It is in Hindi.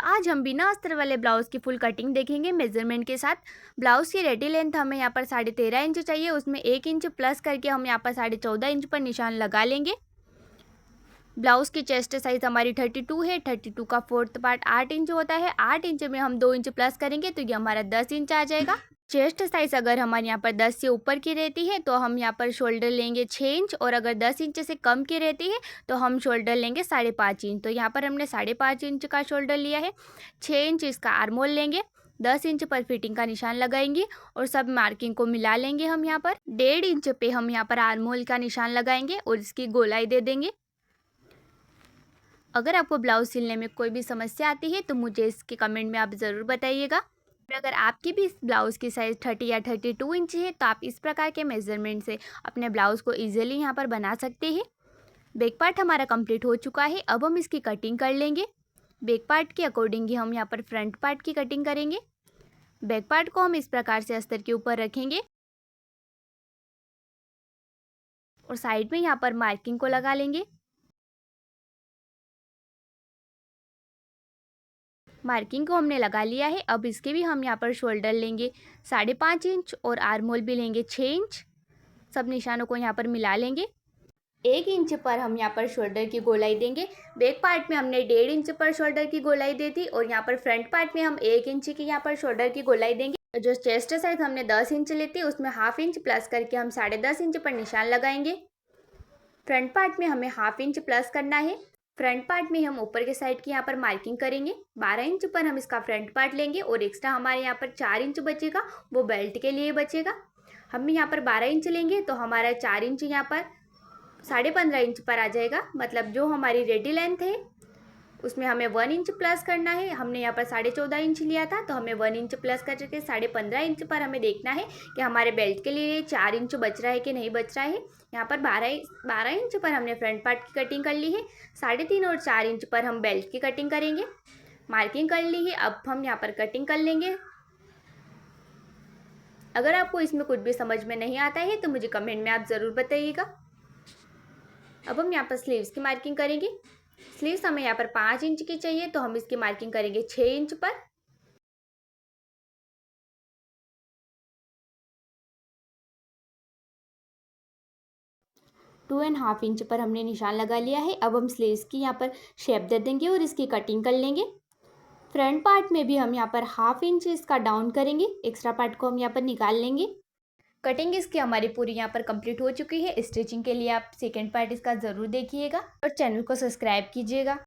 आज हम बिना अस्तर वाले ब्लाउज़ की फुल कटिंग देखेंगे मेजरमेंट के साथ। ब्लाउज़ की रेडी लेंथ हमें यहाँ पर 13.5 इंच चाहिए, उसमें 1 इंच प्लस करके हम यहाँ पर 14.5 इंच पर निशान लगा लेंगे। ब्लाउज़ की चेस्ट साइज़ हमारी 32 है। 32 का फोर्थ पार्ट 8 इंच होता है। 8 इंच में हम 2 इंच प्लस करेंगे तो ये हमारा 10 इंच आ जाएगा। चेस्ट साइज़ अगर हमारे यहाँ पर 10 से ऊपर की रहती है तो हम यहाँ पर शोल्डर लेंगे 6 इंच, और अगर 10 इंच से कम की रहती है तो हम शोल्डर लेंगे 5.5 इंच। तो यहाँ पर हमने 5.5 इंच का शोल्डर लिया है। 6 इंच इसका आर्मोल लेंगे। 10 इंच पर फिटिंग का निशान लगाएंगे और सब मार्किंग को मिला लेंगे। हम यहाँ पर 1.5 इंच पे हम यहाँ पर आर्मोल का निशान लगाएंगे और इसकी गोलाई दे देंगे। अगर आपको ब्लाउज सिलने में कोई भी समस्या आती है तो मुझे इसके कमेंट में आप ज़रूर बताइएगा। अगर आपकी भी इस ब्लाउज़ की साइज़ 30 या 32 इंच है तो आप इस प्रकार के मेजरमेंट से अपने ब्लाउज़ को ईजिली यहाँ पर बना सकते हैं। बैक पार्ट हमारा कंप्लीट हो चुका है। अब हम इसकी कटिंग कर लेंगे। बैक पार्ट के अकॉर्डिंग ही हम यहाँ पर फ्रंट पार्ट की कटिंग करेंगे। बैक पार्ट को हम इस प्रकार से अस्तर के ऊपर रखेंगे और साइड में यहाँ पर मार्किंग को लगा लेंगे। मार्किंग को हमने लगा लिया है। अब इसके भी हम यहाँ पर शोल्डर लेंगे 5.5 इंच और आर्मोल भी लेंगे 6 इंच। सब निशानों को यहाँ पर मिला लेंगे। 1 इंच पर हम यहाँ पर शोल्डर की गोलाई देंगे। बैक पार्ट में हमने 1.5 इंच पर शोल्डर की गोलाई दी थी और यहाँ पर फ्रंट पार्ट में हम 1 इंच की यहाँ पर शोल्डर की गोलाई देंगे। जो चेस्ट साइज हमने 10 इंच ली थी उसमें हाफ इंच प्लस करके हम 10.5 इंच पर निशान लगाएंगे। फ्रंट पार्ट में हमें हाफ इंच प्लस करना है। फ्रंट पार्ट में हम ऊपर के साइड की यहाँ पर मार्किंग करेंगे। 12 इंच पर हम इसका फ्रंट पार्ट लेंगे और एक्स्ट्रा हमारे यहाँ पर 4 इंच बचेगा, वो बेल्ट के लिए बचेगा। हम यहाँ पर 12 इंच लेंगे तो हमारा 4 इंच यहाँ पर 15.5 इंच पर आ जाएगा। मतलब जो हमारी रेडी लेंथ है उसमें हमें 1 इंच प्लस करना है। हमने यहाँ पर 14.5 इंच लिया था तो हमें 1 इंच प्लस करके 15.5 इंच पर हमें देखना है कि हमारे बेल्ट के लिए 4 इंच बच रहा है कि नहीं बच रहा है। यहाँ पर 12 इंच पर हमने फ्रंट पार्ट की कटिंग कर ली है। 3.5 और 4 इंच पर हम बेल्ट की कटिंग करेंगे। मार्किंग कर ली है। अब हम यहाँ पर कटिंग कर लेंगे। अगर आपको इसमें कुछ भी समझ में नहीं आता है तो मुझे कमेंट में आप ज़रूर बताइएगा। अब हम यहाँ पर स्लीव्स की मार्किंग करेंगे। स्लीव्स हमें यहाँ पर 5 इंच की चाहिए तो हम इसकी मार्किंग करेंगे 6 इंच पर। टू एंड हाफ इंच पर हमने निशान लगा लिया है। अब हम स्लीव्स की यहाँ पर शेप दे देंगे और इसकी कटिंग कर लेंगे। फ्रंट पार्ट में भी हम यहाँ पर हाफ इंच इसका डाउन करेंगे। एक्स्ट्रा पार्ट को हम यहाँ पर निकाल लेंगे। कटिंग इसकी हमारी पूरी यहाँ पर कंप्लीट हो चुकी है। स्टिचिंग के लिए आप सेकेंड पार्ट इसका ज़रूर देखिएगा और चैनल को सब्सक्राइब कीजिएगा।